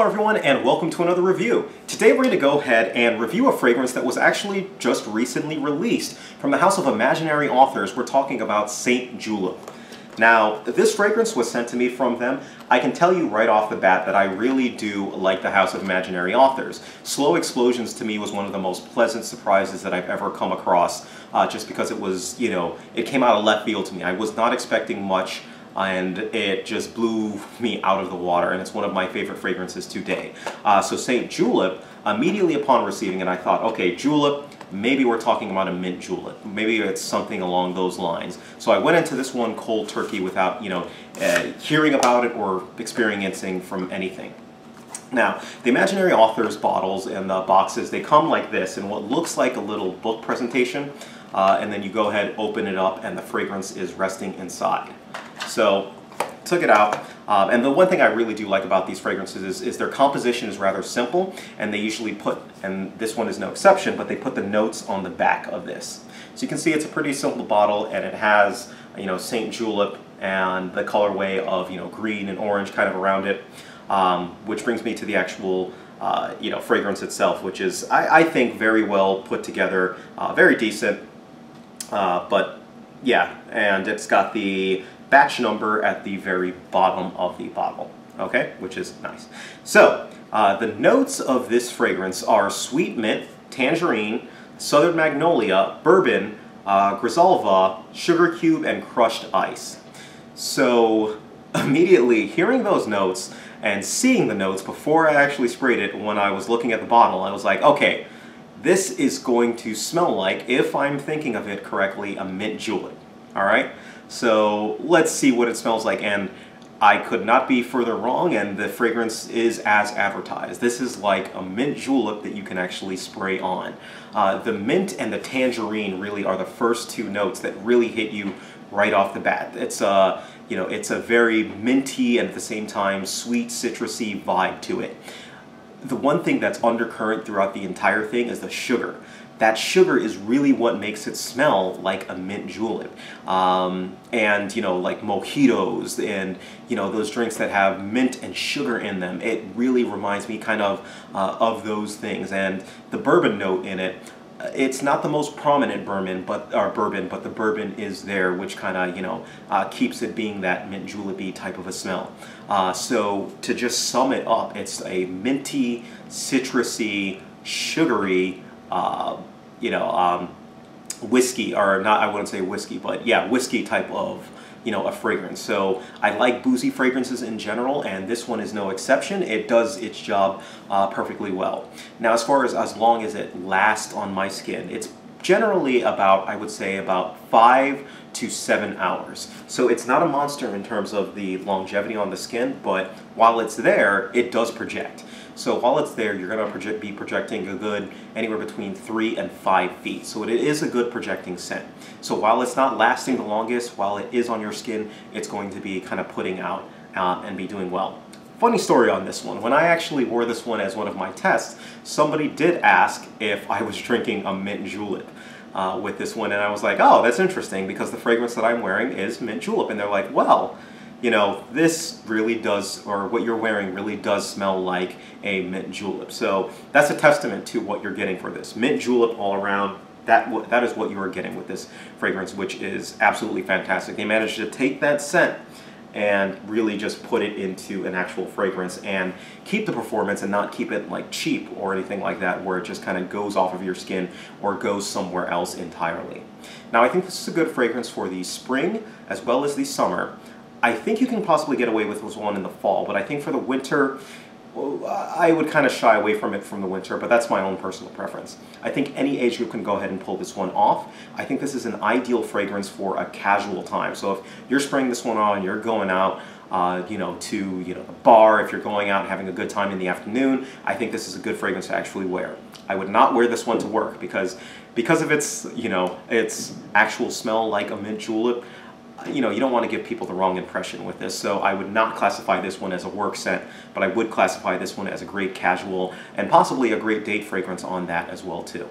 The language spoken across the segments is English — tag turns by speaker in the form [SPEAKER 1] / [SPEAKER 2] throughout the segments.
[SPEAKER 1] Hello everyone and welcome to another review. Today we're going to go ahead and review a fragrance that was actually just recently released from the house of imaginary authors. We're talking about St. Julep. Now, this fragrance was sent to me from them. I can tell you right off the bat that I really do like the house of imaginary authors. Slow Explosions to me was one of the most pleasant surprises that I've ever come across, just because it was, it came out of left field to me. I was not expecting much, and it just blew me out of the water, and it's one of my favorite fragrances today. So St. Julep, immediately upon receiving it, I thought, okay, julep, maybe we're talking about a mint julep. Maybe it's something along those lines. So I went into this one cold turkey without, hearing about it or experiencing from anything. Now, the imaginary authors bottles and the boxes, they come like this in what looks like a little book presentation, and then you go ahead, open it up, and the fragrance is resting inside. So, took it out, and the one thing I really do like about these fragrances is their composition is rather simple, and they usually put, and this one is no exception, but they put the notes on the back of this. So you can see it's a pretty simple bottle, and it has, St. Julep and the colorway of, green and orange kind of around it, which brings me to the actual fragrance itself, which is, I think, very well put together, very decent, but yeah, and it's got the batch number at the very bottom of the bottle, okay, which is nice. So, the notes of this fragrance are sweet mint, tangerine, southern magnolia, bourbon, grisalva, sugar cube, and crushed ice. So, immediately hearing those notes and seeing the notes before I actually sprayed it, when I was looking at the bottle, I was like, okay, this is going to smell like, if I'm thinking of it correctly, a mint julep, all right? So let's see what it smells like, and I could not be further wrong, and the fragrance is as advertised. This is like a mint julep that you can actually spray on. The mint and the tangerine really are the first two notes that really hit you right off the bat. It's it's a very minty and at the same time sweet, citrusy vibe to it. The one thing that's undercurrent throughout the entire thing is the sugar. That sugar is really what makes it smell like a mint julep. And, like mojitos and, those drinks that have mint and sugar in them, it really reminds me kind of those things. And the bourbon note in it, it's not the most prominent bourbon, but the bourbon is there, which kind of, keeps it being that mint julep-y type of a smell. So to just sum it up, it's a minty, citrusy, sugary, whiskey, or not, I wouldn't say whiskey, but yeah, whiskey type of, a fragrance. So I like boozy fragrances in general, and this one is no exception. It does its job perfectly well. Now, as far as long as it lasts on my skin, it's generally about, I would say, about 5 to 7 hours. So it's not a monster in terms of the longevity on the skin, but while it's there, it does project. So while it's there, you're going to be projecting a good anywhere between 3 and 5 feet. So it is a good projecting scent. So while it's not lasting the longest, while it is on your skin, it's going to be kind of putting out and be doing well. Funny story on this one. When I actually wore this one as one of my tests, somebody did ask if I was drinking a mint julep with this one, and I was like, oh, that's interesting, because the fragrance that I'm wearing is mint julep. And they're like, well, this really does, or what you're wearing really does smell like a mint julep. So that's a testament to what you're getting for this. Mint julep all around, that is what you are getting with this fragrance, which is absolutely fantastic. They managed to take that scent and really just put it into an actual fragrance and keep the performance and not keep it like cheap or anything like that, where it just kind of goes off of your skin or goes somewhere else entirely. Now, I think this is a good fragrance for the spring as well as the summer. I think you can possibly get away with this one in the fall, but I think for the winter, I would kind of shy away from it from the winter, but that's my own personal preference. I think any age group can go ahead and pull this one off. I think this is an ideal fragrance for a casual time. So if you're spraying this one on, you're going out, to the bar, if you're going out and having a good time in the afternoon, I think this is a good fragrance to actually wear. I would not wear this one to work because of its, its actual smell like a mint julep. You don't want to give people the wrong impression with this, so I would not classify this one as a work scent, but I would classify this one as a great casual and possibly a great date fragrance on that as well too.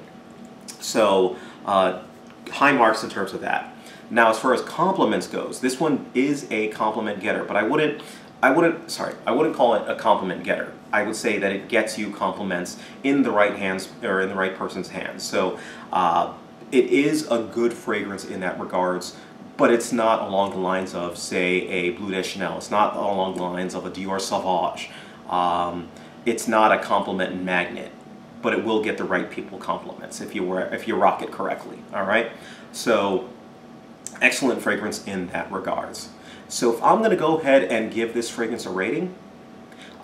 [SPEAKER 1] So high marks in terms of that. Now, as far as compliments goes, this one is a compliment getter, but I wouldn't I wouldn't call it a compliment getter. I would say that it gets you compliments in the right hands, or in the right person's hands. So it is a good fragrance in that regards, but it's not along the lines of, say, a Bleu de Chanel. It's not along the lines of a Dior Sauvage. It's not a compliment magnet, but it will get the right people compliments if you rock it correctly. All right, so excellent fragrance in that regards. So if I'm going to go ahead and give this fragrance a rating,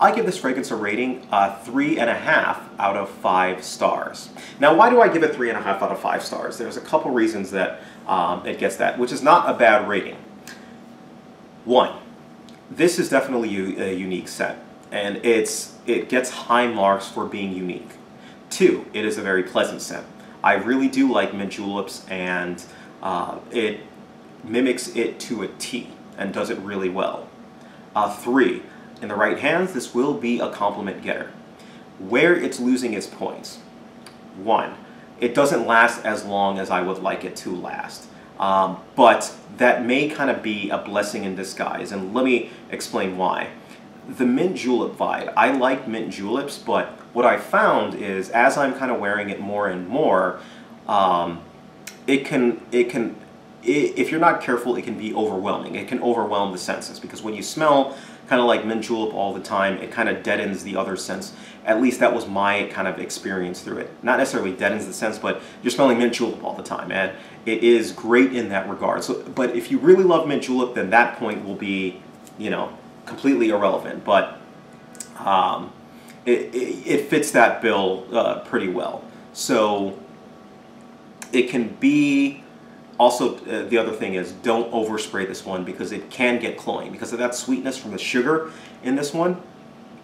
[SPEAKER 1] I give this fragrance a rating 3.5 out of 5 stars. Now, why do I give it 3.5 out of 5 stars? There's a couple reasons that it gets that, which is not a bad rating. One, this is definitely a unique scent, and it gets high marks for being unique. Two, it is a very pleasant scent. I really do like mint juleps, and it mimics it to a T and does it really well. Three, in the right hands, this will be a compliment getter. Where it's losing its points: one, it doesn't last as long as I would like it to last. But that may kind of be a blessing in disguise, and let me explain why. The mint julep vibe, I like mint juleps, but what I found is as I'm kind of wearing it more and more, if you're not careful, it can be overwhelming. It can overwhelm the senses, because when you smell kind of like mint julep all the time, it kind of deadens the other sense. At least that was my kind of experience through it. Not necessarily deadens the sense, but you're smelling mint julep all the time, and it is great in that regard. So, but if you really love mint julep, then that point will be, you know, completely irrelevant. But it fits that bill pretty well. So it can be. Also, the other thing is, don't overspray this one, because it can get cloying. Because of that sweetness from the sugar in this one,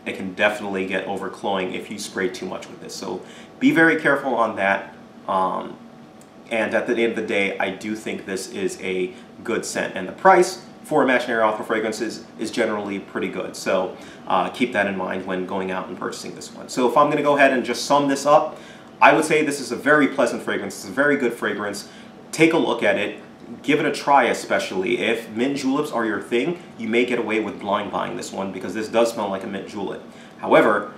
[SPEAKER 1] it can definitely get over cloying if you spray too much with this. So be very careful on that. And at the end of the day, I do think this is a good scent. And the price for Imaginary Author fragrances is generally pretty good. So keep that in mind when going out and purchasing this one. So if I'm going to go ahead and just sum this up, I would say this is a very pleasant fragrance. It's a very good fragrance. Take a look at it, give it a try, especially. If mint juleps are your thing, you may get away with blind buying this one, because this does smell like a mint julep. However,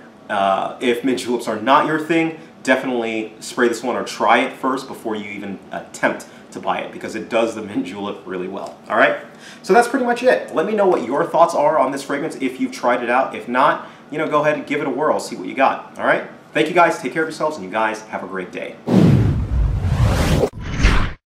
[SPEAKER 1] if mint juleps are not your thing, definitely spray this one or try it first before you even attempt to buy it, because it does the mint julep really well. All right, so that's pretty much it. Let me know what your thoughts are on this fragrance if you've tried it out. If not, you know, go ahead and give it a whirl, see what you got. All right, thank you guys, take care of yourselves, and you guys have a great day.